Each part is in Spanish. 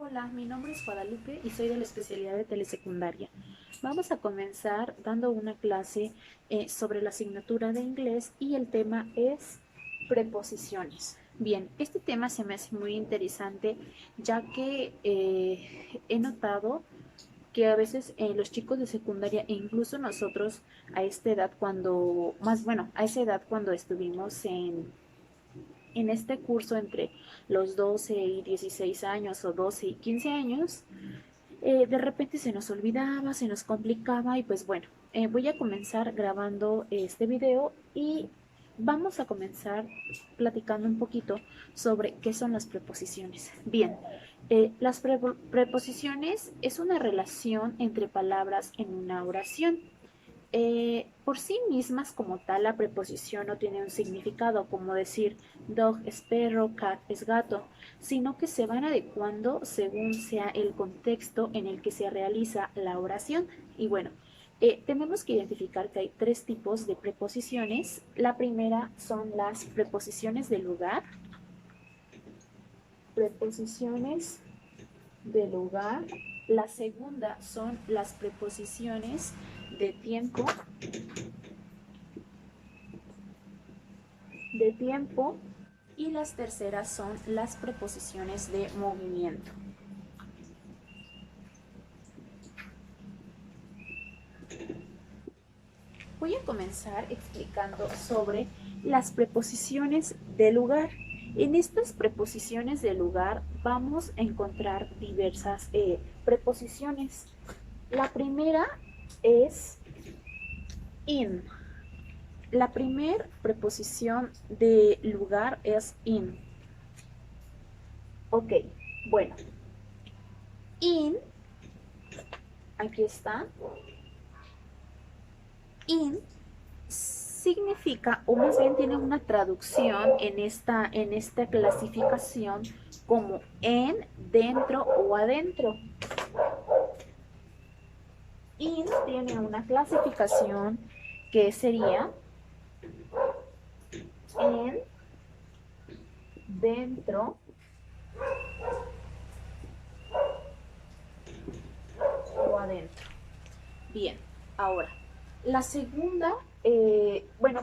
Hola, mi nombre es Guadalupe y soy de la especialidad de telesecundaria. Vamos a comenzar dando una clase sobre la asignatura de inglés y el tema es preposiciones. Bien, este tema se me hace muy interesante ya que he notado que a veces los chicos de secundaria e incluso nosotros a esta edad a esa edad cuando estuvimos en este curso entre los 12 y 16 años o 12 y 15 años, de repente se nos olvidaba, se nos complicaba y pues bueno, voy a comenzar grabando este video y vamos a comenzar platicando un poquito sobre qué son las preposiciones. Bien, las preposiciones es una relación entre palabras en una oración. Por sí mismas como tal, la preposición no tiene un significado, como decir dog es perro, cat es gato, sino que se van adecuando según sea el contexto en el que se realiza la oración. Y bueno, tenemos que identificar que hay tres tipos de preposiciones. La primera son las preposiciones de lugar, preposiciones de lugar. La segunda son las preposiciones de tiempo y las terceras son las preposiciones de movimiento. Voy a comenzar explicando sobre las preposiciones de lugar. En estas preposiciones de lugar vamos a encontrar diversas preposiciones. La primera es in. La primera preposición de lugar es in. Ok, bueno, in, aquí está. In significa, o más bien tiene una traducción en esta clasificación como en, dentro o adentro. In tiene una clasificación que sería en, dentro o adentro. Bien, ahora, la segunda,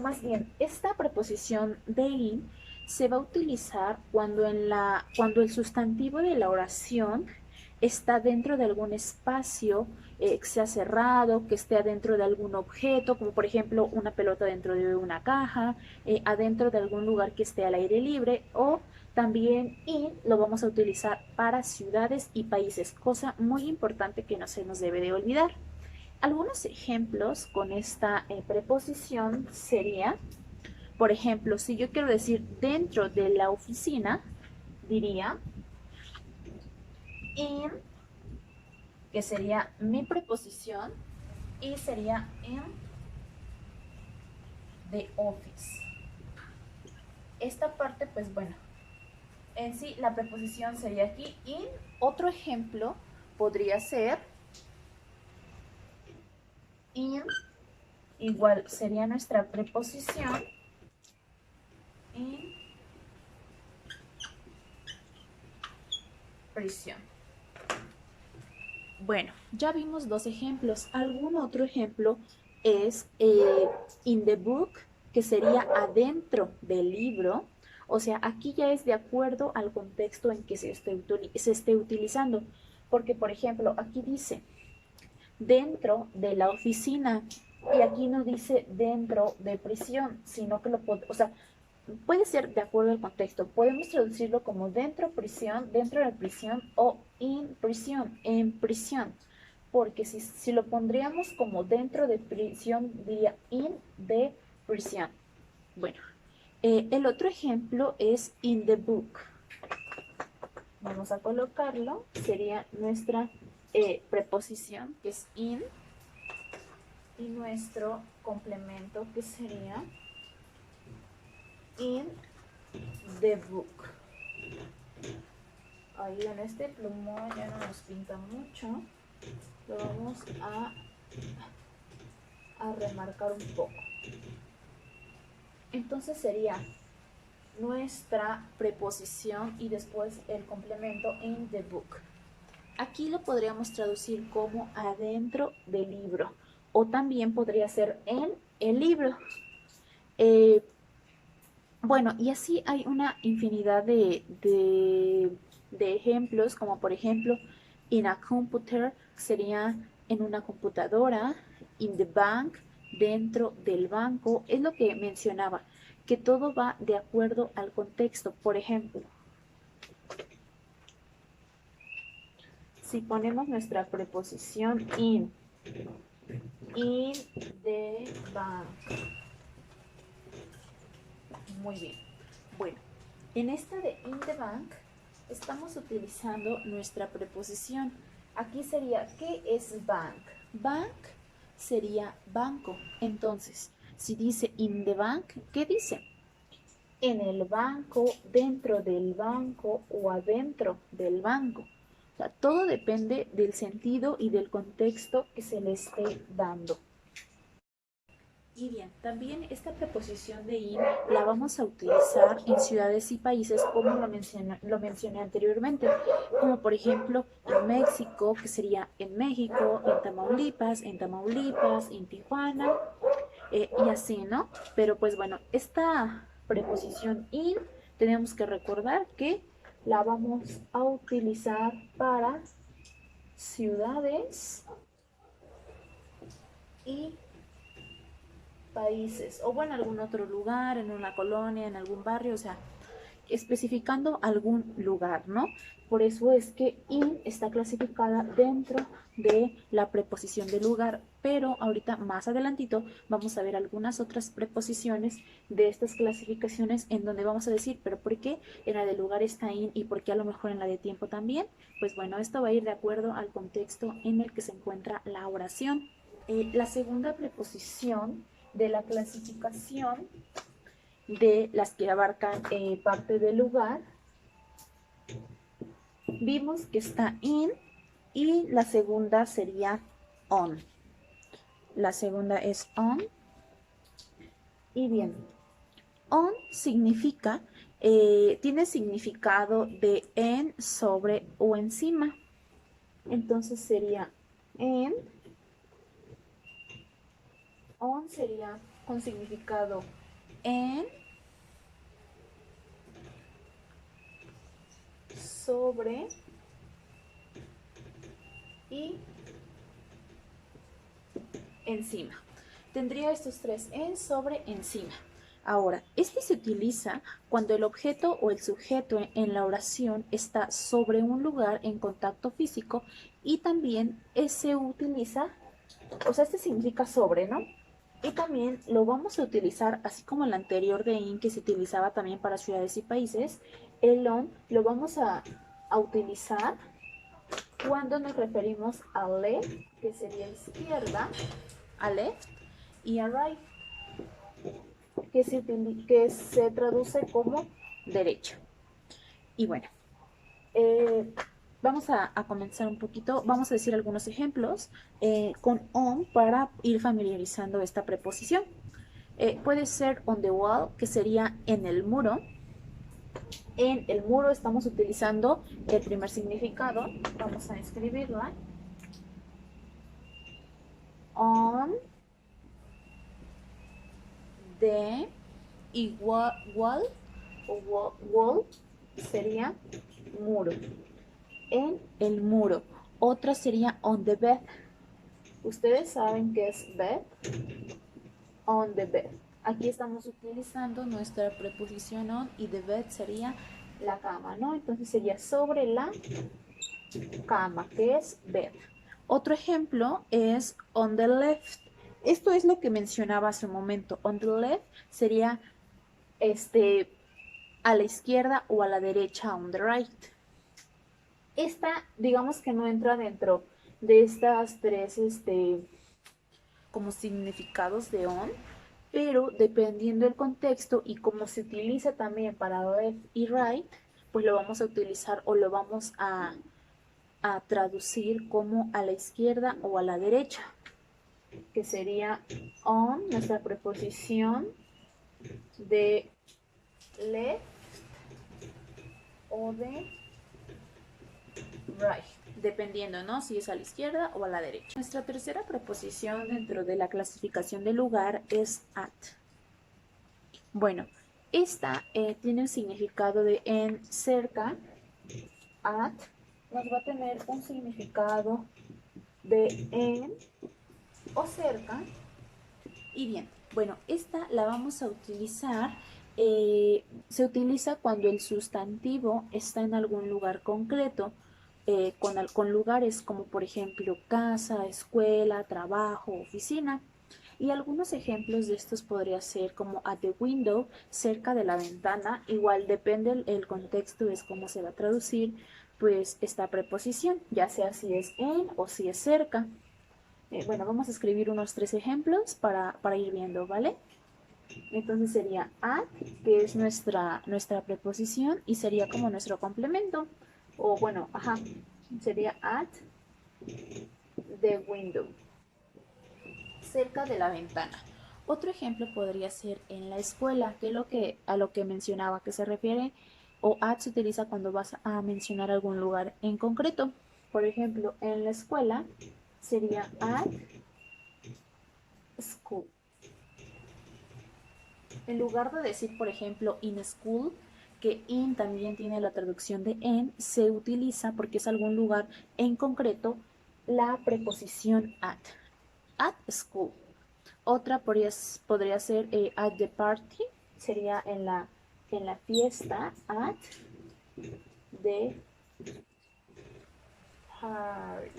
más bien, esta preposición de in se va a utilizar cuando el sustantivo de la oración está dentro de algún espacio que sea cerrado, que esté adentro de algún objeto, como por ejemplo una pelota dentro de una caja, adentro de algún lugar que esté al aire libre, o también in lo vamos a utilizar para ciudades y países, cosa muy importante que no se nos debe de olvidar. Algunos ejemplos con esta preposición sería, por ejemplo, si yo quiero decir dentro de la oficina, diría in, que sería mi preposición, y sería in the office. Esta parte, pues bueno, en sí la preposición sería aquí in. Otro ejemplo podría ser in, igual sería nuestra preposición, in prisión. Bueno, ya vimos dos ejemplos. ¿Algún otro ejemplo es in the book, que sería adentro del libro? O sea, aquí ya es de acuerdo al contexto en que se esté utilizando. Porque, por ejemplo, aquí dice dentro de la oficina y aquí no dice dentro de prisión, sino que o sea, puede ser de acuerdo al contexto. Podemos traducirlo como dentro de prisión o in prisión, en prisión. Porque si lo pondríamos como dentro de prisión, diría in de prisión. Bueno, el otro ejemplo es in the book. Vamos a colocarlo. Sería nuestra preposición, que es in, y nuestro complemento, que sería in the book. Ahí en este plumón ya no nos pinta mucho, lo vamos a remarcar un poco. Entonces sería nuestra preposición y después el complemento in the book. Aquí lo podríamos traducir como adentro del libro o también podría ser en el libro. Eh, bueno, y así hay una infinidad de ejemplos, como por ejemplo, in a computer sería en una computadora, in the bank, dentro del banco, es lo que mencionaba, que todo va de acuerdo al contexto. Por ejemplo, si ponemos nuestra preposición in the bank. Muy bien. Bueno, en esta de in the bank estamos utilizando nuestra preposición. Aquí sería, ¿qué es bank? Bank sería banco. Entonces, si dice in the bank, ¿qué dice? En el banco, dentro del banco o adentro del banco. O sea, todo depende del sentido y del contexto que se le esté dando. Y bien, también esta preposición de in la vamos a utilizar en ciudades y países como lo mencioné anteriormente, como por ejemplo en México, que sería en México, en Tamaulipas, en Tijuana, y así, ¿no? Pero pues bueno, esta preposición in tenemos que recordar que la vamos a utilizar para ciudades y países o bueno, algún otro lugar, en una colonia, en algún barrio, o sea, especificando algún lugar, ¿no? Por eso es que in está clasificada dentro de la preposición de lugar, pero ahorita más adelantito vamos a ver algunas otras preposiciones de estas clasificaciones en donde vamos a decir, pero ¿por qué en la de lugar está in y por qué a lo mejor en la de tiempo también? Pues bueno, esto va a ir de acuerdo al contexto en el que se encuentra la oración. La segunda preposición de la clasificación de las que abarcan parte del lugar, vimos que está in y la segunda sería on. La segunda es on. Y bien, on significa, tiene significado de en, sobre o encima. Entonces sería en, on sería con significado en, sobre y encima. Tendría estos tres, en, sobre, encima. Ahora, este se utiliza cuando el objeto o el sujeto en la oración está sobre un lugar en contacto físico y también se utiliza, o sea, este significa sobre, ¿no? Y también lo vamos a utilizar, así como el anterior de in que se utilizaba también para ciudades y países, el on lo vamos a utilizar cuando nos referimos a left, que sería izquierda, a left, y a right, que se traduce como derecha. Y bueno, vamos a comenzar un poquito, vamos a decir algunos ejemplos con on para ir familiarizando esta preposición. Puede ser on the wall, que sería en el muro. En el muro estamos utilizando el primer significado. Vamos a escribirla. On the wall o wall sería muro. En el muro. Otra sería on the bed. ¿Ustedes saben qué es bed? On the bed. Aquí estamos utilizando nuestra preposición on y the bed sería la cama, ¿no? Entonces sería sobre la cama, que es bed. Otro ejemplo es on the left. Esto es lo que mencionaba hace un momento. On the left sería a la izquierda o a la derecha, on the right. Esta, digamos que no entra dentro de estas tres, como significados de on, pero dependiendo del contexto y como se utiliza también para left y right, pues lo vamos a utilizar o lo vamos a traducir como a la izquierda o a la derecha, que sería on, nuestra preposición de left o de right, dependiendo, ¿no? Si es a la izquierda o a la derecha. Nuestra tercera preposición dentro de la clasificación del lugar es at. Bueno, esta tiene un significado de en, cerca. At nos va a tener un significado de en o cerca. Y bien, bueno, esta la vamos a utilizar, se utiliza cuando el sustantivo está en algún lugar concreto, con lugares como por ejemplo casa, escuela, trabajo, oficina. Y algunos ejemplos de estos podría ser como at the window, cerca de la ventana. Igual depende el contexto, es cómo se va a traducir pues esta preposición, ya sea si es en o si es cerca. Bueno, vamos a escribir unos 3 ejemplos para ir viendo, ¿vale? Entonces sería at, que es nuestra preposición y sería como nuestro complemento. O bueno, ajá, sería at the window, cerca de la ventana. Otro ejemplo podría ser en la escuela, que es a lo que mencionaba que se refiere, o at se utiliza cuando vas a mencionar algún lugar en concreto. Por ejemplo, en la escuela sería at school. En lugar de decir, por ejemplo, in school, que in también tiene la traducción de en, se utiliza porque es algún lugar en concreto la preposición at school. Otra podría ser at the party, sería en la fiesta, at the party.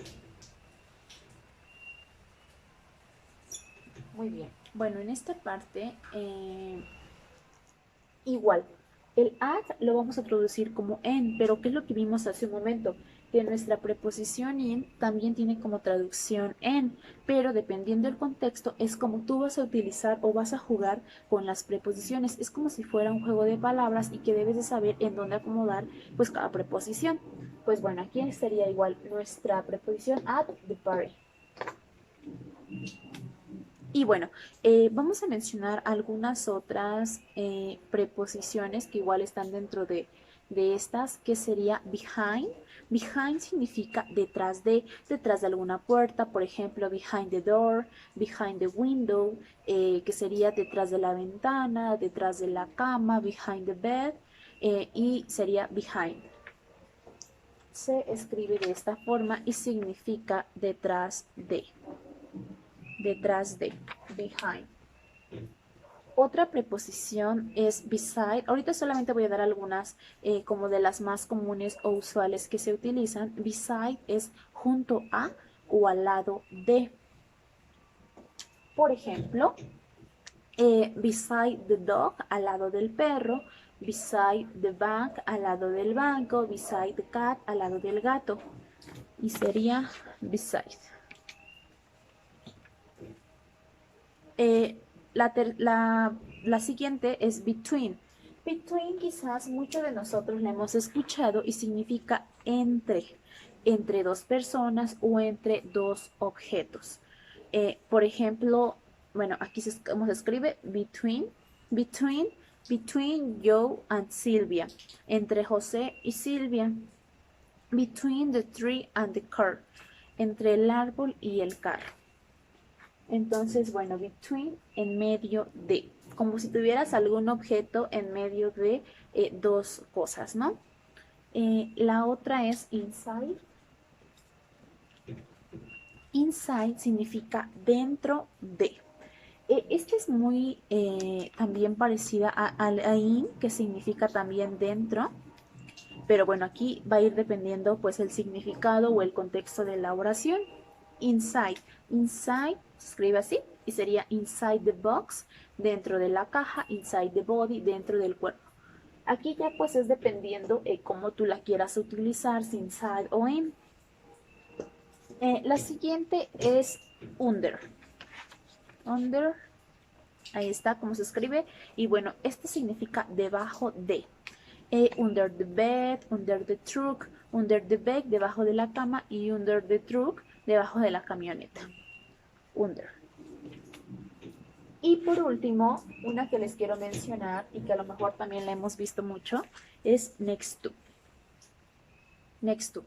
Muy bien. Bueno, en esta parte, igual, el at lo vamos a traducir como en, pero ¿qué es lo que vimos hace un momento? Que nuestra preposición in también tiene como traducción en, pero dependiendo del contexto es como tú vas a utilizar o vas a jugar con las preposiciones. Es como si fuera un juego de palabras y que debes de saber en dónde acomodar pues cada preposición. Pues bueno, aquí sería igual nuestra preposición at the party. Y bueno, vamos a mencionar algunas otras preposiciones que igual están dentro de estas, que sería behind. Behind significa detrás de alguna puerta, por ejemplo, behind the door, behind the window, que sería detrás de la ventana, detrás de la cama, behind the bed, y sería behind. Se escribe de esta forma y significa detrás de, behind. Otra preposición es beside. Ahorita solamente voy a dar algunas como de las más comunes o usuales que se utilizan. Beside es junto a o al lado de. Por ejemplo, beside the dog, al lado del perro. Beside the bank, al lado del banco. Beside the cat, al lado del gato. Y sería beside. La siguiente es between. Between quizás muchos de nosotros la hemos escuchado y significa entre dos personas o entre dos objetos. Por ejemplo, bueno, aquí como se escribe between Joe and Sylvia, entre José y Silvia. Between the tree and the car, entre el árbol y el carro. Entonces, bueno, between, en medio de, como si tuvieras algún objeto en medio de dos cosas, ¿no? La otra es inside. Inside significa dentro de. Esta es muy también parecida a in, que significa también dentro. Pero bueno, aquí va a ir dependiendo pues el significado o el contexto de la oración. Inside. Inside se escribe así y sería inside the box, dentro de la caja, inside the body, dentro del cuerpo. Aquí ya pues es dependiendo cómo tú la quieras utilizar, si inside o in. La siguiente es under. Under, ahí está como se escribe. Y bueno, este significa debajo de. Under the bed, under the truck, under the bed, debajo de la cama, y under the truck, debajo de la camioneta. Under. Y por último, una que les quiero mencionar y que a lo mejor también la hemos visto mucho, es next to. Next to.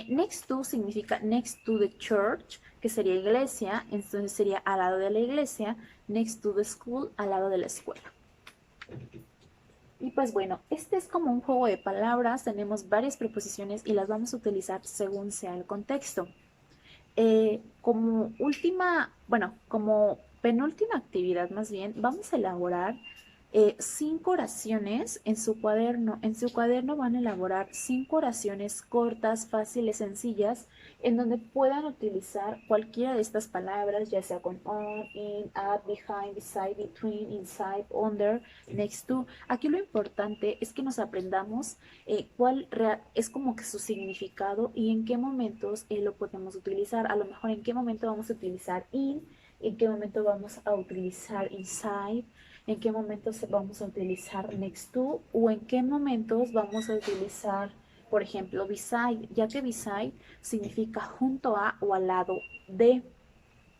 Next to significa next to the church, que sería iglesia, entonces sería al lado de la iglesia. Next to the school, al lado de la escuela. Y pues bueno, este es como un juego de palabras, tenemos varias preposiciones y las vamos a utilizar según sea el contexto. Como última, bueno, como penúltima actividad más bien, vamos a elaborar 5 oraciones en su cuaderno. En su cuaderno van a elaborar 5 oraciones cortas, fáciles, sencillas, en donde puedan utilizar cualquiera de estas palabras, ya sea con on, in, at, behind, beside, between, inside, under, next to. Aquí lo importante es que nos aprendamos cuál es como que su significado y en qué momentos lo podemos utilizar. A lo mejor en qué momento vamos a utilizar in, en qué momento vamos a utilizar inside, en qué momentos vamos a utilizar next to o en qué momentos vamos a utilizar, por ejemplo, beside, ya que beside significa junto a o al lado de.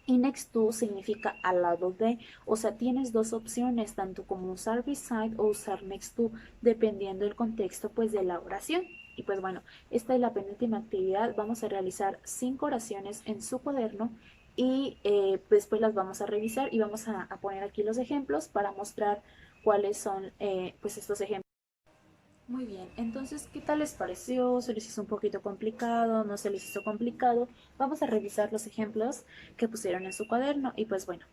Y next to significa al lado de, o sea, tienes dos opciones, tanto como usar beside o usar next to, dependiendo del contexto pues de la oración. Y pues bueno, esta es la penúltima actividad. Vamos a realizar 5 oraciones en su cuaderno y después las vamos a revisar y vamos a poner aquí los ejemplos para mostrar cuáles son pues estos ejemplos. Muy bien, entonces, ¿qué tal les pareció? ¿Se les hizo un poquito complicado? ¿No se les hizo complicado? Vamos a revisar los ejemplos que pusieron en su cuaderno y pues bueno,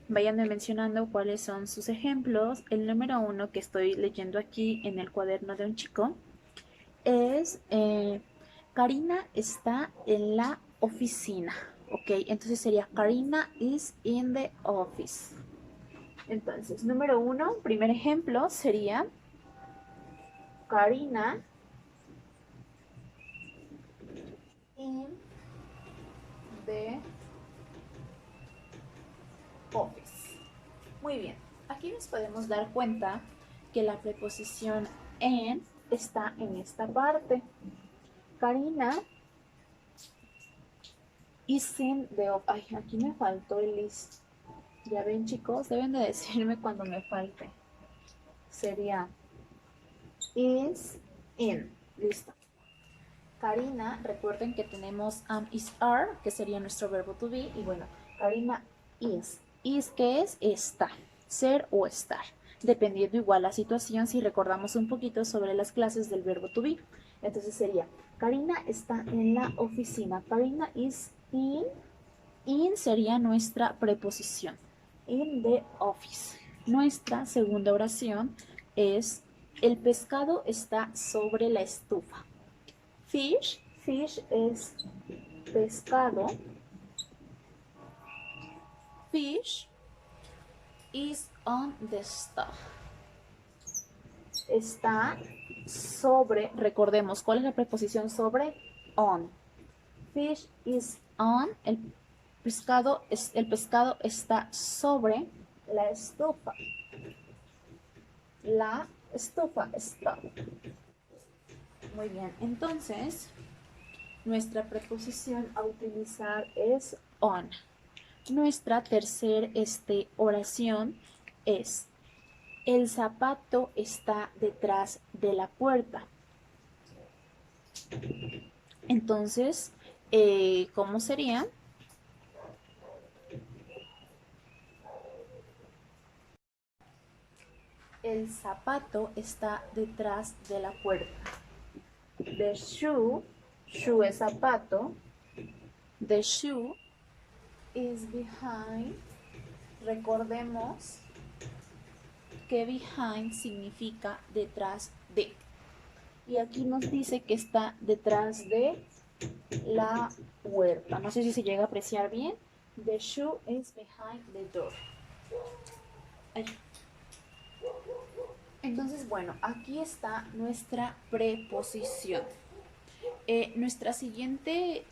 váyanme mencionando cuáles son sus ejemplos. El número 1 que estoy leyendo aquí en el cuaderno de un chico es Karina está en la oficina. Ok, entonces sería Karina is in the office. Entonces, número 1, primer ejemplo sería Karina in the office. Muy bien, aquí nos podemos dar cuenta que la preposición en está en esta parte. Karina is in the office. Ay, aquí me faltó el is. Ya ven, chicos, deben de decirme cuando me falte. Sería is in. Listo. Karina, recuerden que tenemos am, is, are, que sería nuestro verbo to be. Y bueno, Karina is. Is, ¿qué es? Está. Ser o estar. Dependiendo igual la situación, si recordamos un poquito sobre las clases del verbo to be. Entonces sería, Karina está en la oficina. Karina is in. In sería nuestra preposición. In the office. Nuestra segunda oración es, el pescado está sobre la estufa. Fish, fish es pescado. Fish is on the stove. Está sobre, recordemos, ¿cuál es la preposición sobre? On. Fish is on, el pescado está sobre la estufa. La estufa está. Muy bien, entonces nuestra preposición a utilizar es on. Nuestra tercera oración es, el zapato está detrás de la puerta. Entonces, ¿cómo sería? El zapato está detrás de la puerta. The shoe, shoe es zapato. The shoe is behind. Recordemos que behind significa detrás de. Y aquí nos dice que está detrás de la puerta. No sé si se llega a apreciar bien. The shoe is behind the door. Ay. Entonces, bueno, aquí está nuestra preposición. Nuestra siguiente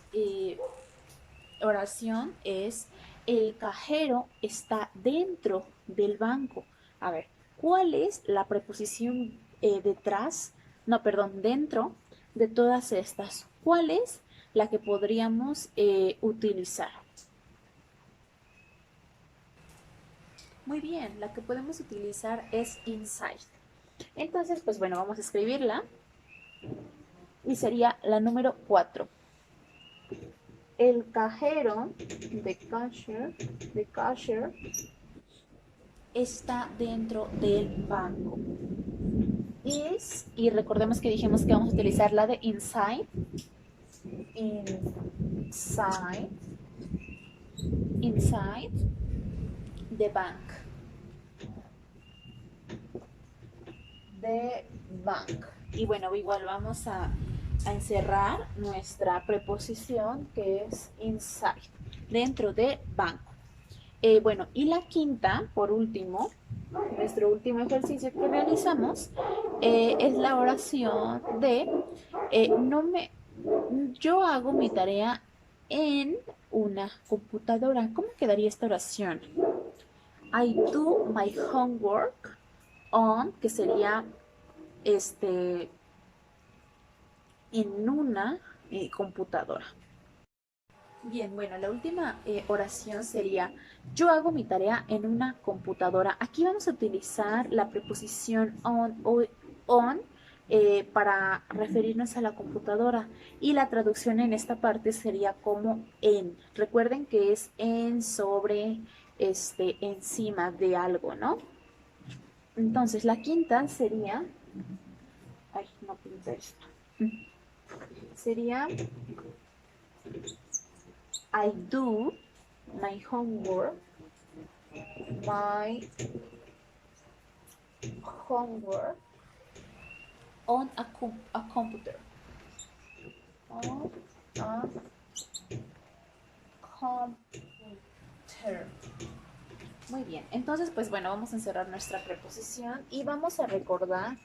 oración es, el cajero está dentro del banco. A ver, ¿cuál es la preposición detrás? No, perdón, dentro de todas estas. ¿Cuál es la que podríamos utilizar? Muy bien, la que podemos utilizar es inside. Entonces, pues bueno, vamos a escribirla. y sería la número 4. El cajero, the cashier, está dentro del banco. Y recordemos que dijimos que vamos a utilizar la de inside, inside, inside the bank, the bank. Y bueno, igual vamos a encerrar nuestra preposición que es inside, dentro de banco. Bueno, y la quinta, por último, nuestro último ejercicio que realizamos es la oración de no me, yo hago mi tarea en una computadora. ¿Cómo quedaría esta oración? I do my homework on, que sería en una computadora. Bien, bueno, la última oración sería yo hago mi tarea en una computadora. Aquí vamos a utilizar la preposición on para referirnos a la computadora y la traducción en esta parte sería como en. Recuerden que es en, sobre, encima de algo, ¿no? Entonces la quinta sería, ay, no pinta esto. Sería I do my homework, my homework on a computer. On a computer. Muy bien, entonces pues bueno, vamos a encerrar nuestra preposición y vamos a recordar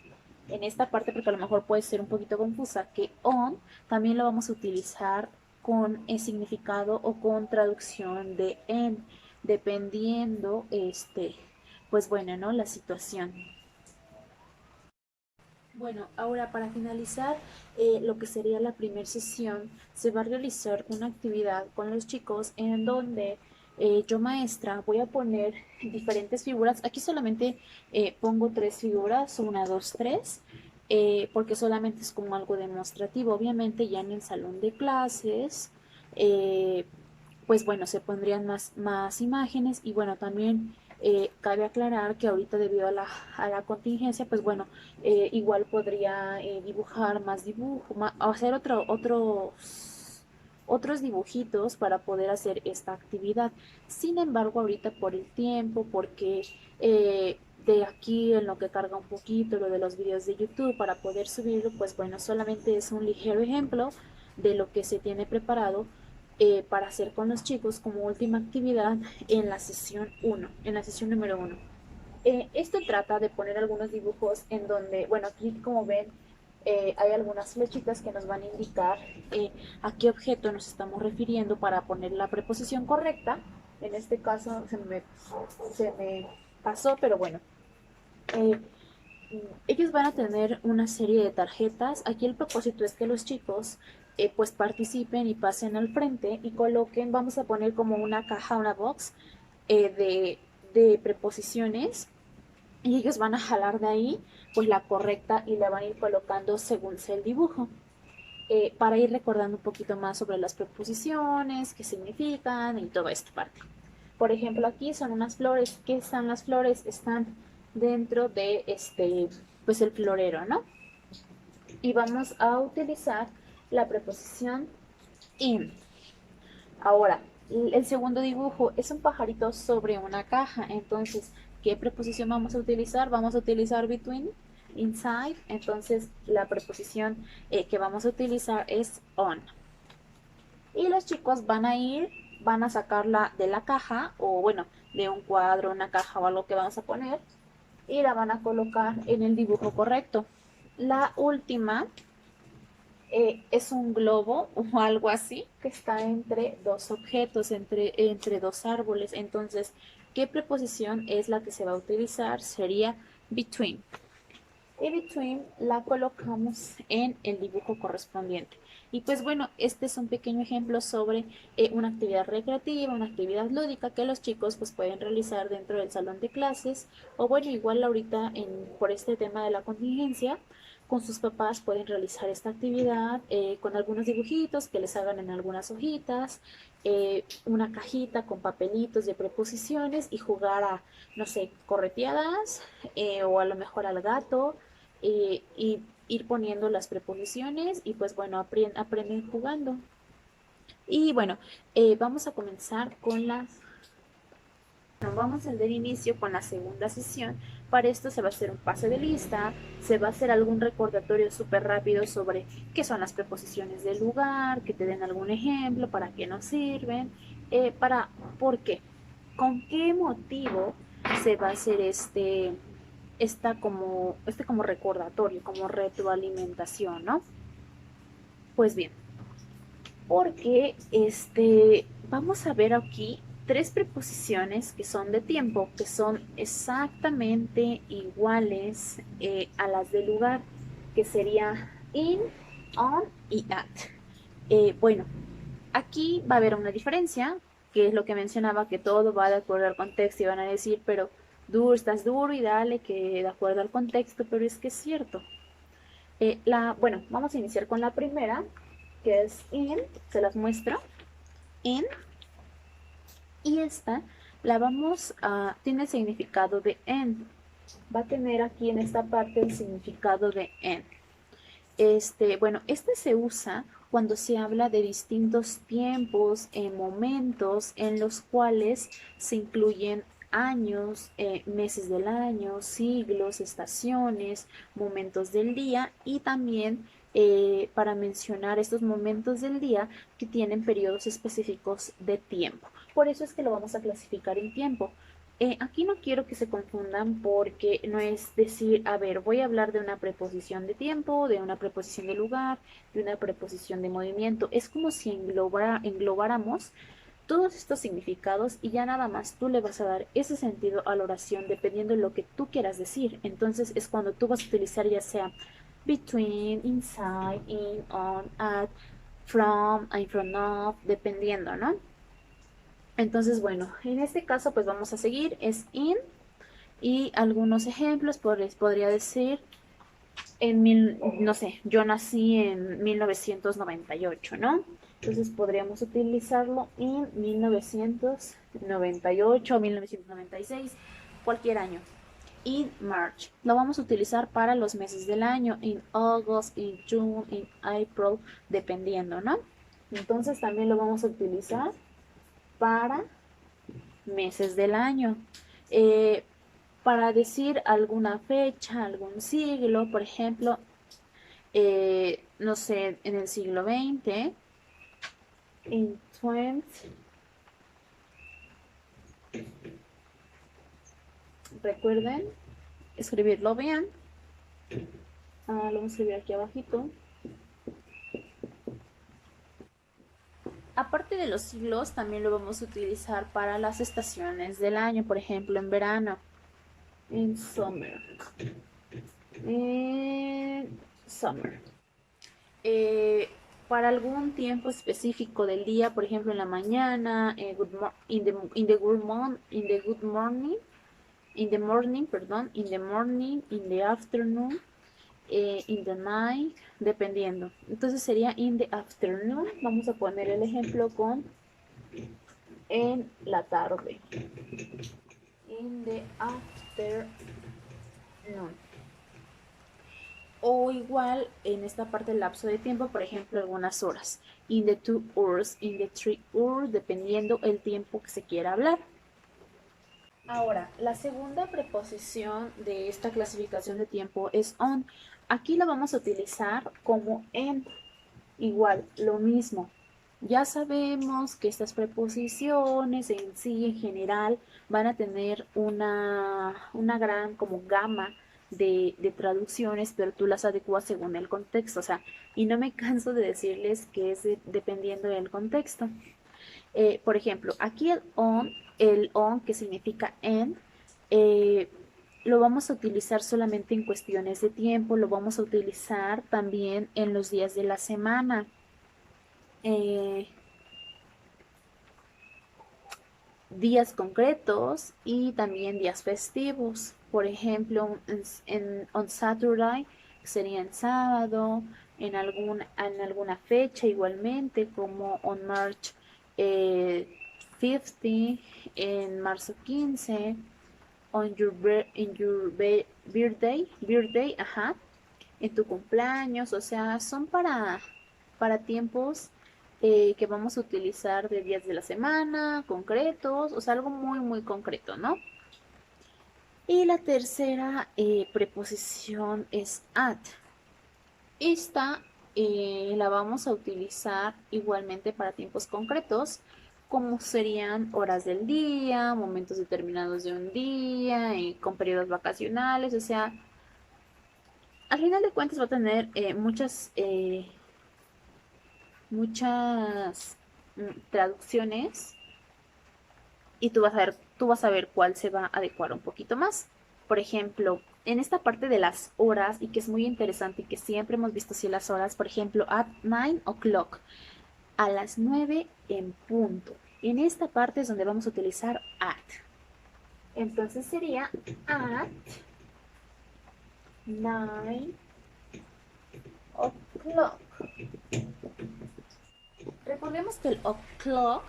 en esta parte, porque a lo mejor puede ser un poquito confusa, que on también lo vamos a utilizar con el significado o con traducción de en, dependiendo, pues bueno, ¿no? La situación. Bueno, ahora para finalizar lo que sería la primera sesión, se va a realizar una actividad con los chicos en donde yo maestra voy a poner diferentes figuras. Aquí solamente pongo 3 figuras, 1, 2, 3, porque solamente es como algo demostrativo. Obviamente ya en el salón de clases, pues bueno, se pondrían más imágenes y bueno, también cabe aclarar que ahorita debido a la contingencia, pues bueno, igual podría dibujar más dibujo, hacer otros dibujitos para poder hacer esta actividad. Sin embargo, ahorita por el tiempo, porque de aquí en lo que carga un poquito lo de los videos de YouTube para poder subirlo, pues bueno, solamente es un ligero ejemplo de lo que se tiene preparado para hacer con los chicos como última actividad en la sesión 1, en la sesión número 1. Esto trata de poner algunos dibujos en donde, bueno, aquí como ven, hay algunas flechitas que nos van a indicar a qué objeto nos estamos refiriendo para poner la preposición correcta. En este caso se me pasó, pero bueno. Eh, Ellos van a tener una serie de tarjetas. Aquí el propósito es que los chicos pues participen y pasen al frente y coloquen, vamos a poner como una caja, una box de preposiciones y ellos van a jalar de ahí pues la correcta y la van a ir colocando según sea el dibujo. Para ir recordando un poquito más sobre las preposiciones, qué significan y toda esta parte. Por ejemplo, aquí son unas flores. ¿Qué están las flores? Están dentro de pues el florero, ¿no? Y vamos a utilizar la preposición in. Ahora, el segundo dibujo es un pajarito sobre una caja. Entonces, ¿qué preposición vamos a utilizar? Vamos a utilizar between, inside. Entonces, la preposición que vamos a utilizar es on. Y los chicos van a sacarla de la caja o bueno, de un cuadro, una caja o algo que vamos a poner y la van a colocar en el dibujo correcto. La última es un globo o algo así que está entre dos objetos, entre dos árboles. Entonces, ¿qué preposición es la que se va a utilizar? Sería between. Y between la colocamos en el dibujo correspondiente. Y pues bueno, este es un pequeño ejemplo sobre una actividad recreativa, una actividad lúdica que los chicos pues pueden realizar dentro del salón de clases o bueno, igual ahorita por este tema de la contingencia, con sus papás pueden realizar esta actividad con algunos dibujitos que les hagan en algunas hojitas, una cajita con papelitos de preposiciones y jugar a, no sé, correteadas o a lo mejor al gato y ir poniendo las preposiciones y pues bueno, aprenden jugando. Y bueno, vamos a comenzar con vamos a dar inicio con la segunda sesión. Para esto se va a hacer un pase de lista, se va a hacer algún recordatorio súper rápido sobre qué son las preposiciones del lugar, que te den algún ejemplo, para qué nos sirven, por qué, con qué motivo se va a hacer este como recordatorio, como retroalimentación, ¿no? Pues bien, porque vamos a ver aquí tres preposiciones que son de tiempo, que son exactamente iguales a las del lugar, que sería in, on y at. Bueno, aquí va a haber una diferencia, que es lo que mencionaba, que todo va de acuerdo al contexto y van a decir, pero duro, estás duro y dale, que de acuerdo al contexto, pero es que es cierto. Bueno, vamos a iniciar con la primera, que es in, se las muestro, in, y esta tiene el significado de en, va a tener aquí en esta parte el significado de en. Bueno, este se usa cuando se habla de distintos tiempos, momentos en los cuales se incluyen años, meses del año, siglos, estaciones, momentos del día y también para mencionar estos momentos del día que tienen periodos específicos de tiempo. Por eso es que lo vamos a clasificar en tiempo. Aquí no quiero que se confundan porque no es decir, a ver, voy a hablar de una preposición de tiempo, de una preposición de lugar, de una preposición de movimiento. Es como si englobáramos todos estos significados y ya nada más tú le vas a dar ese sentido a la oración dependiendo de lo que tú quieras decir. Entonces es cuando tú vas a utilizar ya sea between, inside, in, on, at, from, in front of, dependiendo, ¿no? Entonces, bueno, en este caso pues vamos a seguir, es in y algunos ejemplos, podría decir, no sé, yo nací en 1998, ¿no? Entonces podríamos utilizarlo en 1998 o 1996, cualquier año. In March. Lo vamos a utilizar para los meses del año, in August, in June, in April, dependiendo, ¿no? Entonces también lo vamos a utilizar para meses del año. Eh, para decir alguna fecha, algún siglo, por ejemplo, no sé, en el siglo XX, in 20, recuerden escribirlo bien. Lo vamos a escribir aquí abajito. Aparte de los siglos, también lo vamos a utilizar para las estaciones del año, por ejemplo, en verano, en summer, en summer. Eh, para algún tiempo específico del día, por ejemplo, en la mañana, in the good morning, perdón, in the morning, in the afternoon, in the night, dependiendo. Entonces sería in the afternoon. Vamos a poner el ejemplo con en la tarde. In the afternoon. O igual en esta parte del lapso de tiempo, por ejemplo, algunas horas. In the 2 hours, in the 3 hours, dependiendo el tiempo que se quiera hablar. Ahora, la segunda preposición de esta clasificación de tiempo es on. Aquí la vamos a utilizar como en. Igual, lo mismo. Ya sabemos que estas preposiciones en sí, en general, van a tener una gran como gama de traducciones, pero tú las adecuas según el contexto. O sea, y no me canso de decirles que es dependiendo del contexto. Por ejemplo, aquí el on que significa en, eh, lo vamos a utilizar solamente en cuestiones de tiempo, lo vamos a utilizar también en los días de la semana. Días concretos y también días festivos. Por ejemplo, on Saturday sería en sábado, en alguna fecha igualmente, como on March 50, en marzo 15, on in your birthday, ajá, en tu cumpleaños, o sea, son para tiempos que vamos a utilizar de días de la semana, concretos, o sea, algo muy, muy concreto, ¿no? Y la tercera preposición es at. Esta la vamos a utilizar igualmente para tiempos concretos, como serían horas del día, momentos determinados de un día, con periodos vacacionales, o sea, al final de cuentas va a tener muchas traducciones y tú vas a ver cuál se va a adecuar un poquito más. Por ejemplo, en esta parte de las horas, y que es muy interesante y que siempre hemos visto así las horas, por ejemplo, at 9 o'clock, a las 9 en punto. En esta parte es donde vamos a utilizar at. Entonces sería at 9 o'clock. Recordemos que el o'clock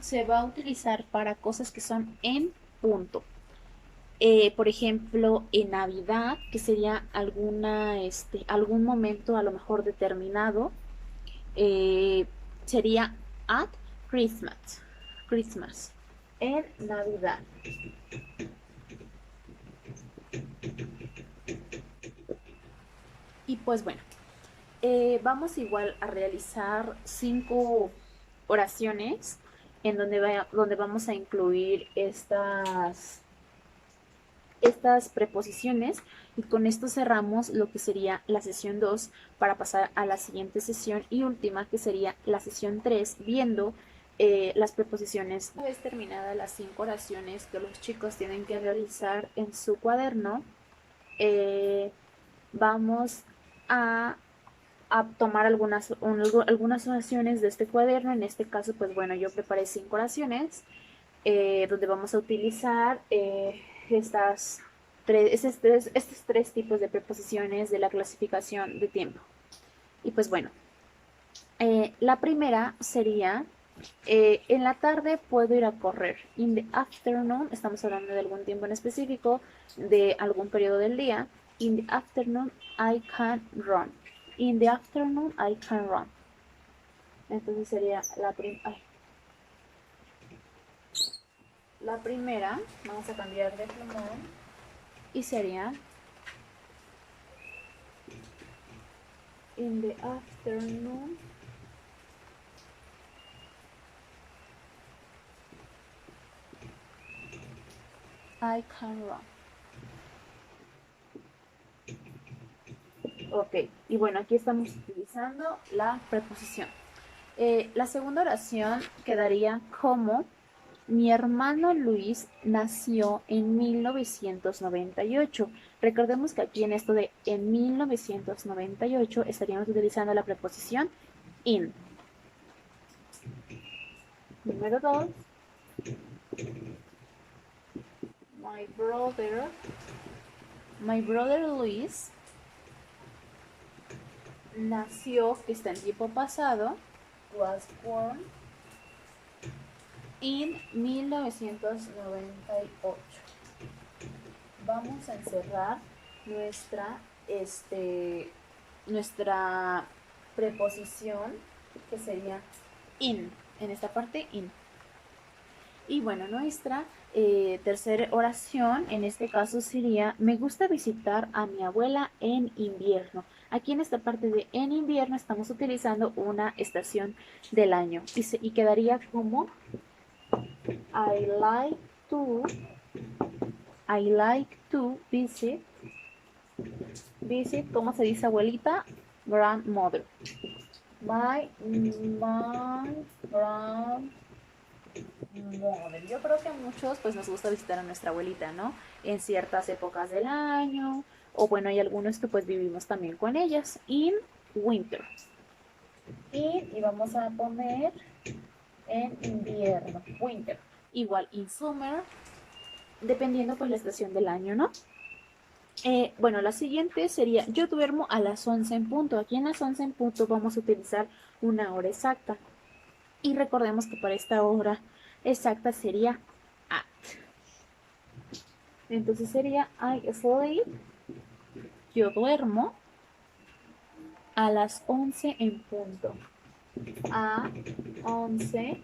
se va a utilizar para cosas que son en punto. Por ejemplo, en Navidad, que sería algún momento a lo mejor determinado, eh, sería at Christmas. Christmas. En Navidad. Y pues bueno, vamos igual a realizar 5 oraciones en donde vamos a incluir estas preposiciones, y con esto cerramos lo que sería la sesión 2 para pasar a la siguiente sesión y última, que sería la sesión 3, viendo las preposiciones. Una vez terminadas las 5 oraciones que los chicos tienen que realizar en su cuaderno, vamos a tomar algunas oraciones de este cuaderno. En este caso, pues bueno, yo preparé 5 oraciones donde vamos a utilizar estos tres tipos de preposiciones de la clasificación de tiempo. Y pues bueno, la primera sería, en la tarde puedo ir a correr. In the afternoon, estamos hablando de algún tiempo en específico, de algún periodo del día. In the afternoon, I can run. In the afternoon, I can run. Entonces sería la primera, vamos a cambiar de plumón, y sería in the afternoon I can run. Ok, y bueno, aquí estamos utilizando la preposición. La segunda oración quedaría como: mi hermano Luis nació en 1998. Recordemos que aquí en esto de en 1998 estaríamos utilizando la preposición in. Número 2. My brother Luis nació, que está en tiempo pasado, was born in 1998. Vamos a encerrar nuestra preposición, que sería in, en esta parte in. Y bueno, nuestra tercera oración en este caso sería: me gusta visitar a mi abuela en invierno. Aquí en esta parte de en invierno estamos utilizando una estación del año y quedaría como I like to visit, ¿cómo se dice abuelita? Grandmother. My grandmother. Yo creo que a muchos pues nos gusta visitar a nuestra abuelita, ¿no? En ciertas épocas del año, o bueno, hay algunos que pues vivimos también con ellas. In winter. Y vamos a poner en invierno, winter. Igual in summer, dependiendo pues la estación del año, ¿no? Bueno, la siguiente sería, yo duermo a las 11 en punto. Aquí en las 11 en punto vamos a utilizar una hora exacta. Y recordemos que para esta hora exacta sería at. Entonces sería I sleep, yo duermo a las 11 en punto. A 11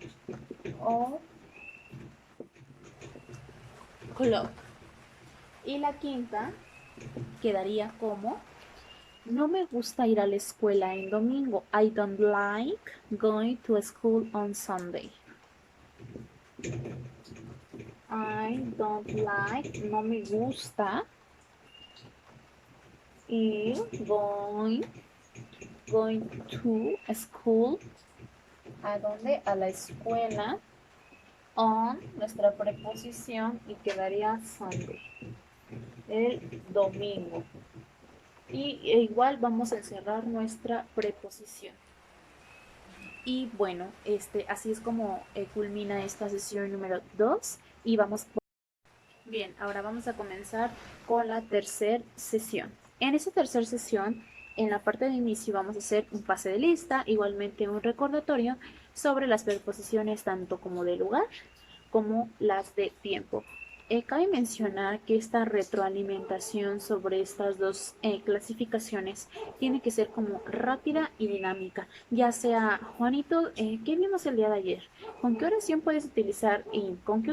o'clock. Y la quinta quedaría como no me gusta ir a la escuela en domingo. I don't like going to school on Sunday. I don't like, no me gusta ir going to school. ¿A dónde? A la escuela. On, nuestra preposición, y quedaría Sunday, el domingo. Y igual vamos a encerrar nuestra preposición. Y bueno, así es como culmina esta sesión número 2 y vamos. Bien, ahora vamos a comenzar con la tercera sesión. En esta tercera sesión, en la parte de inicio vamos a hacer un pase de lista, igualmente un recordatorio sobre las preposiciones tanto como de lugar como las de tiempo. Cabe mencionar que esta retroalimentación sobre estas dos clasificaciones tiene que ser como rápida y dinámica, ya sea, Juanito, ¿qué vimos el día de ayer? ¿Con qué oración puedes utilizar in? ¿Con qué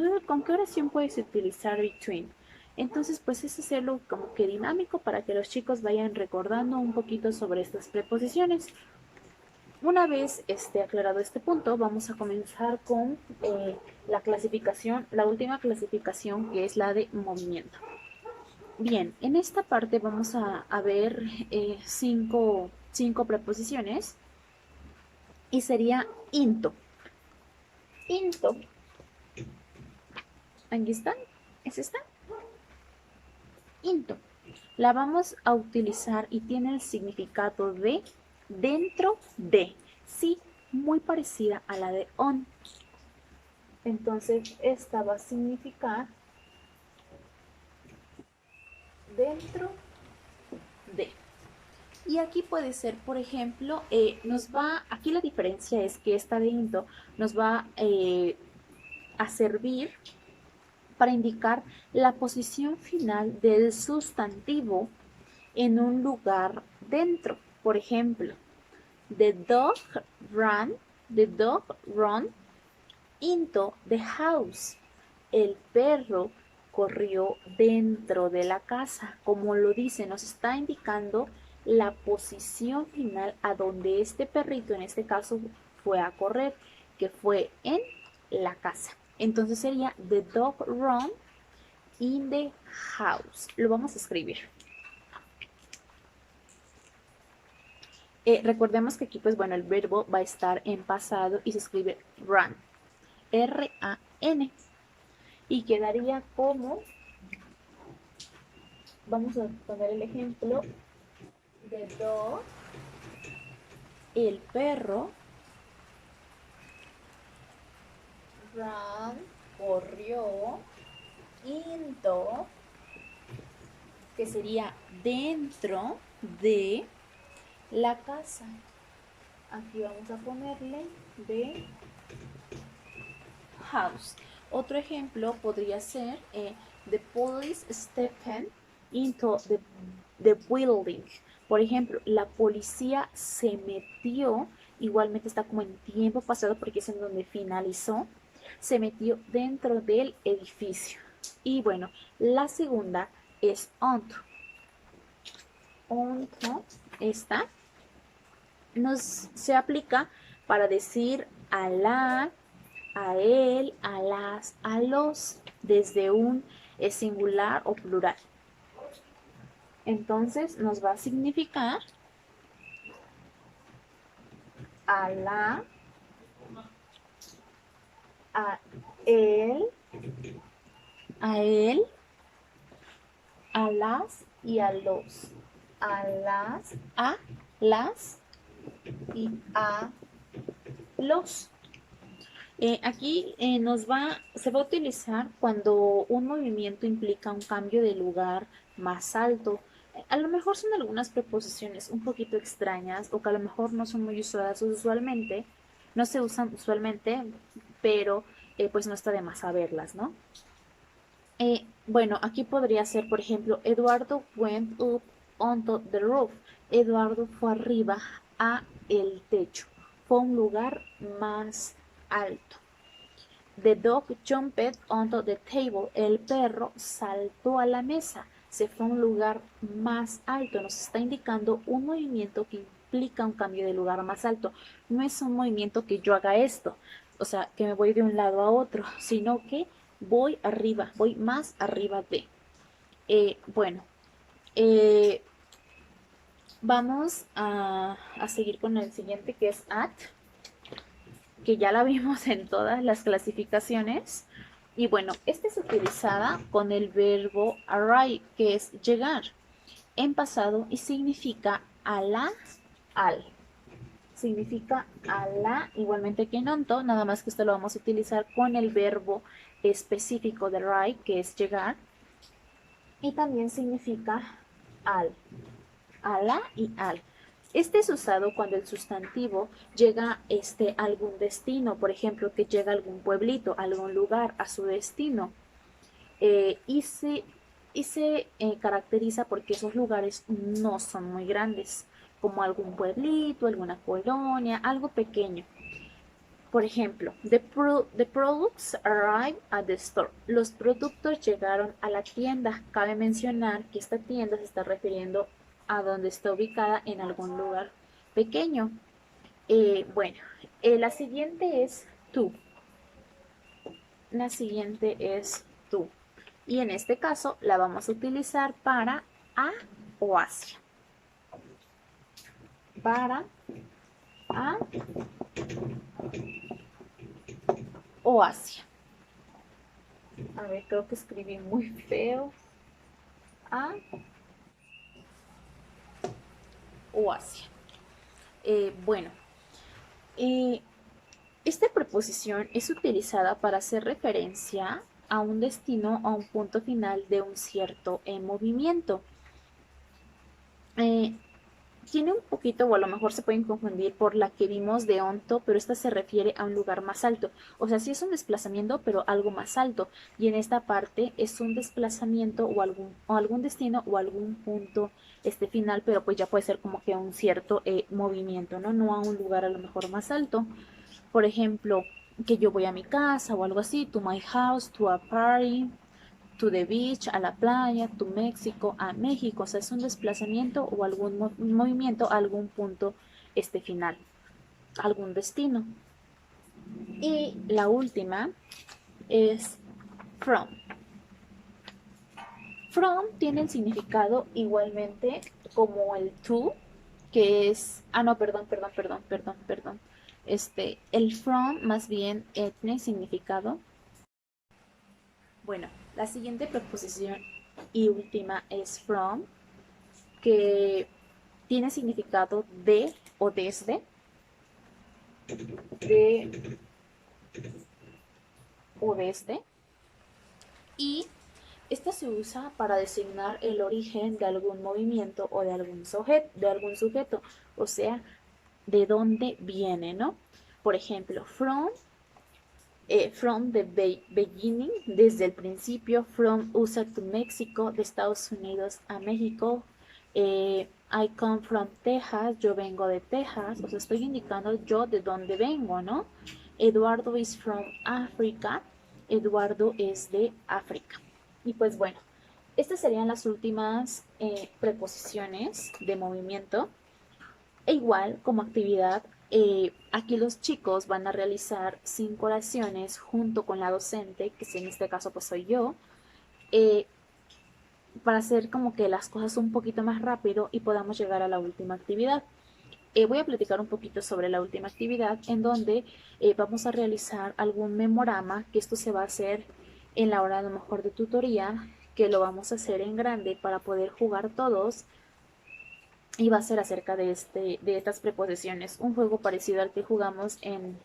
oración puedes utilizar between? Entonces, pues es hacerlo como que dinámico para que los chicos vayan recordando un poquito sobre estas preposiciones. Una vez aclarado este punto, vamos a comenzar con la clasificación, la última clasificación, que es la de movimiento. Bien, en esta parte vamos a ver cinco preposiciones y sería into. Into. Aquí está. ¿Es esta? Into. La vamos a utilizar y tiene el significado de dentro de. Sí, muy parecida a la de on. Entonces, esta va a significar dentro de. Y aquí puede ser, por ejemplo, aquí la diferencia es que esta de into nos va a servir para indicar la posición final del sustantivo en un lugar dentro. Por ejemplo, the dog ran into the house. El perro corrió dentro de la casa. Como lo dice, nos está indicando la posición final a donde este perrito, en este caso, fue a correr, que fue en la casa. Entonces sería the dog run in the house. Lo vamos a escribir. Recordemos que aquí, pues bueno, el verbo va a estar en pasado y se escribe run. R-A-N. Y quedaría como, vamos a poner el ejemplo, the dog, el perro, ran, corrió, into, que sería dentro de la casa. Aquí vamos a ponerle de house. Otro ejemplo podría ser the police stepped into the building. Por ejemplo, la policía se metió, igualmente está como en tiempo pasado porque es en donde finalizó, se metió dentro del edificio. Y bueno, la segunda es onto. Onto, esta, se aplica para decir a la, a él, a las, a los, desde un singular o plural. Entonces nos va a significar a la, a él, a las y a los. A las y a los. Aquí se va a utilizar cuando un movimiento implica un cambio de lugar más alto. A lo mejor son algunas preposiciones un poquito extrañas o que a lo mejor no son muy usadas usualmente, no se usan usualmente, pero pues no está de más saberlas, ¿no? Bueno, aquí podría ser, por ejemplo, Eduardo went up onto the roof. Eduardo fue arriba a el techo. Fue a un lugar más alto. The dog jumped onto the table. El perro saltó a la mesa. Se fue a un lugar más alto. Nos está indicando un movimiento que implica un cambio de lugar más alto. No es un movimiento que yo haga esto, o sea, que me voy de un lado a otro, sino que voy arriba, voy más arriba de. Bueno, eh, vamos a seguir con el siguiente que es at, que ya la vimos en todas las clasificaciones. Y bueno, esta es utilizada con el verbo arrive, que es llegar, en pasado y significa a la, al. Significa a la, igualmente que en onto, nada más que esto lo vamos a utilizar con el verbo específico de arrive, que es llegar. Y también significa al, a la y al. Este es usado cuando el sustantivo llega a algún destino, por ejemplo, que llega a algún pueblito, a algún lugar, a su destino. Y se caracteriza porque esos lugares no son muy grandes, como algún pueblito, alguna colonia, algo pequeño. Por ejemplo, the products arrived at the store. Los productos llegaron a la tienda. Cabe mencionar que esta tienda se está refiriendo a donde está ubicada en algún lugar pequeño. Bueno, la siguiente es tú. La siguiente es tú. Y en este caso la vamos a utilizar para a o hacia. Para a o hacia. A ver, creo que escribí muy feo. A o hacia. Bueno, esta preposición es utilizada para hacer referencia a un destino o a un punto final de un cierto movimiento. Tiene un poquito, o a lo mejor se pueden confundir por la que vimos de onto, pero esta se refiere a un lugar más alto. O sea, sí es un desplazamiento, pero algo más alto. Y en esta parte es un desplazamiento o algún destino o algún punto final, pero pues ya puede ser como que un cierto movimiento, ¿no? No a un lugar a lo mejor más alto. Por ejemplo, que yo voy a mi casa o algo así, to my house, to a party, to the beach, a la playa, to México, a México. O sea, es un desplazamiento o algún movimiento a algún punto final, algún destino. Y la última es from. From tiene el significado igualmente como el to, que es, no, perdón. El from más bien tiene significado. Bueno, la siguiente preposición y última es from, que tiene significado de o desde, de o desde, y esta se usa para designar el origen de algún movimiento o de algún sujeto, o sea, de dónde viene, ¿no? Por ejemplo, from the beginning, desde el principio. From USA to Mexico, de Estados Unidos a México. I come from Texas, yo vengo de Texas, o sea, estoy indicando yo de dónde vengo, ¿no? Eduardo is from Africa, Eduardo es de África. Y pues bueno, estas serían las últimas preposiciones de movimiento. E igual, como actividad, aquí los chicos van a realizar 5 oraciones junto con la docente, que en este caso pues soy yo, para hacer como que las cosas un poquito más rápido y podamos llegar a la última actividad. Voy a platicar un poquito sobre la última actividad, en donde vamos a realizar algún memorama, que esto se va a hacer en la hora a lo mejor de tutoría, que lo vamos a hacer en grande para poder jugar todos. Y va a ser acerca de estas preposiciones, un juego parecido al que jugamos en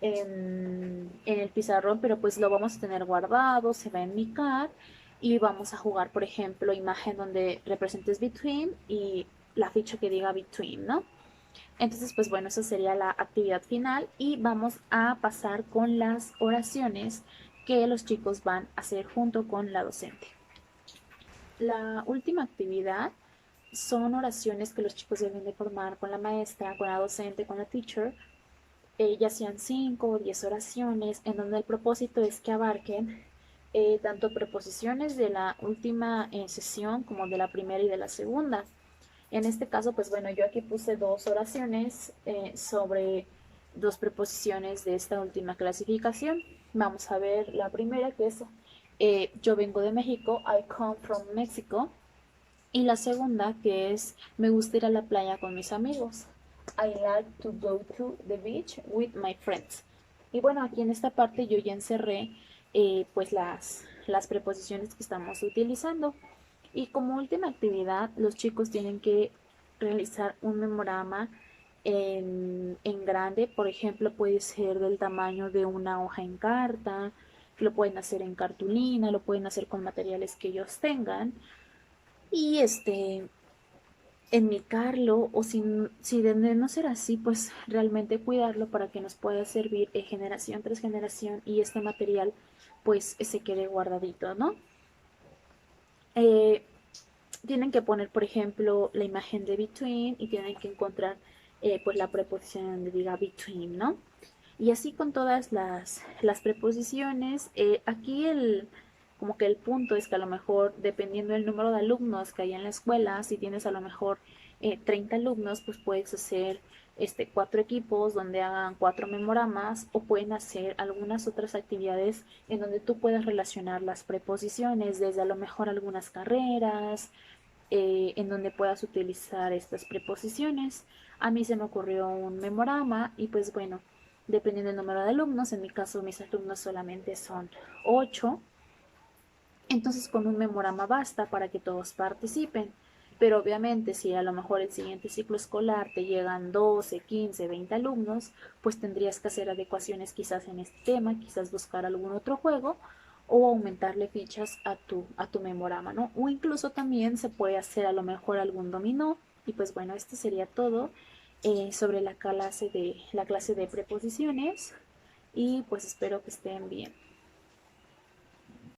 el pizarrón, pero pues lo vamos a tener guardado, se va a enmicar y vamos a jugar, por ejemplo, imagen donde representes between y la ficha que diga between, ¿no? Entonces, pues bueno, esa sería la actividad final y vamos a pasar con las oraciones que los chicos van a hacer junto con la docente. La última actividad son oraciones que los chicos deben de formar con la maestra, con la docente, con la teacher, ya sean 5 o 10 oraciones, en donde el propósito es que abarquen tanto preposiciones de la última sesión como de la primera y de la segunda. En este caso, pues bueno, yo aquí puse dos oraciones sobre dos preposiciones de esta última clasificación. Vamos a ver la primera, que es yo vengo de México, I come from Mexico. Y la segunda, que es me gusta ir a la playa con mis amigos. I like to go to the beach with my friends. Y bueno, aquí en esta parte yo ya encerré pues las preposiciones que estamos utilizando. Y como última actividad, los chicos tienen que realizar un memorama en grande. Por ejemplo, puede ser del tamaño de una hoja en carta, lo pueden hacer en cartulina, lo pueden hacer con materiales que ellos tengan. Y enmicarlo o si de no ser así, pues realmente cuidarlo para que nos pueda servir generación tras generación y este material pues se quede guardadito, ¿no? Eh, Tienen que poner, por ejemplo, la imagen de between y tienen que encontrar pues la preposición donde diga between, ¿no? Y así con todas las preposiciones. Aquí como que el punto es que a lo mejor, dependiendo del número de alumnos que hay en la escuela, si tienes a lo mejor 30 alumnos, pues puedes hacer 4 equipos donde hagan 4 memoramas o pueden hacer algunas otras actividades en donde tú puedas relacionar las preposiciones, desde a lo mejor algunas carreras, en donde puedas utilizar estas preposiciones. A mí se me ocurrió un memorama y pues bueno, dependiendo del número de alumnos, en mi caso mis alumnos solamente son 8, entonces con un memorama basta para que todos participen. Pero obviamente si a lo mejor el siguiente ciclo escolar te llegan 12, 15, 20 alumnos, pues tendrías que hacer adecuaciones quizás en este tema, quizás buscar algún otro juego o aumentarle fichas a tu memorama, ¿no? O incluso también se puede hacer a lo mejor algún dominó. Y pues bueno, esto sería todo sobre la clase de preposiciones y pues espero que estén bien.